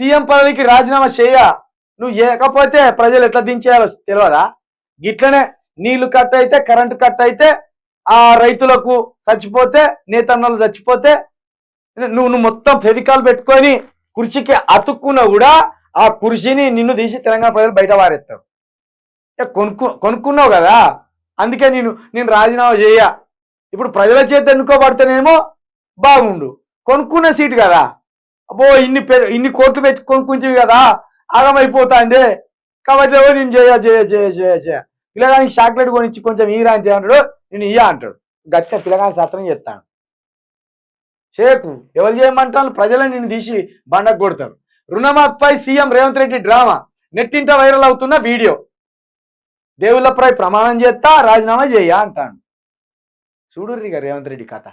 CM పదవికి రాజీనామా చేయ, నువ్వు చేయకపోతే ప్రజలు ఎట్లా దించేయాలో తెలియదా? గిట్లనే నీళ్లు కట్ అయితే, కరెంటు కట్ అయితే, ఆ రైతులకు చచ్చిపోతే, నేతన్నలు చచ్చిపోతే నువ్వు మొత్తం ఫెవికాల్ పెట్టుకొని కుర్చీకి అతుక్కున్నా కూడా ఆ కుర్చీని నిన్ను తీసి తెలంగాణ ప్రజలు బయట వారేస్తారు. కొనుక్కున్నావు కదా, అందుకే నేను రాజీనామా చేయ. ఇప్పుడు ప్రజల చేత ఎన్నుకోబడితేనేమో బాగుండు, కొనుక్కున్న సీటు కదా, అబ్బో ఇన్ని కోట్లు పెట్టి కొనుక్కుంటుంది కదా, ఆగమైపోతా అండి. కాబట్టి నేను చేయ పిల్లగానికి చాక్లెట్ కొనిచ్చి కొంచెం ఈరా అంటే అంటాడు, నేను ఇయ్యా అంటాడు. గట్టిగా పిల్లగాని సత్రం చేస్తాను. చేయకు, ఎవరు చేయమంటాను? ప్రజలను నిన్ను తీసి బండకు కొడతారు. రుణమాఫీపై సీఎం రేవంత్ రెడ్డి డ్రామా, నెట్టింట వైరల్ అవుతున్న వీడియో. దేవుళ్ళపై ప్రమాణం చేస్తా, రాజీనామా చేయ అంటాడు. చూడుర్రిగా రేవంత్ రెడ్డి కథ.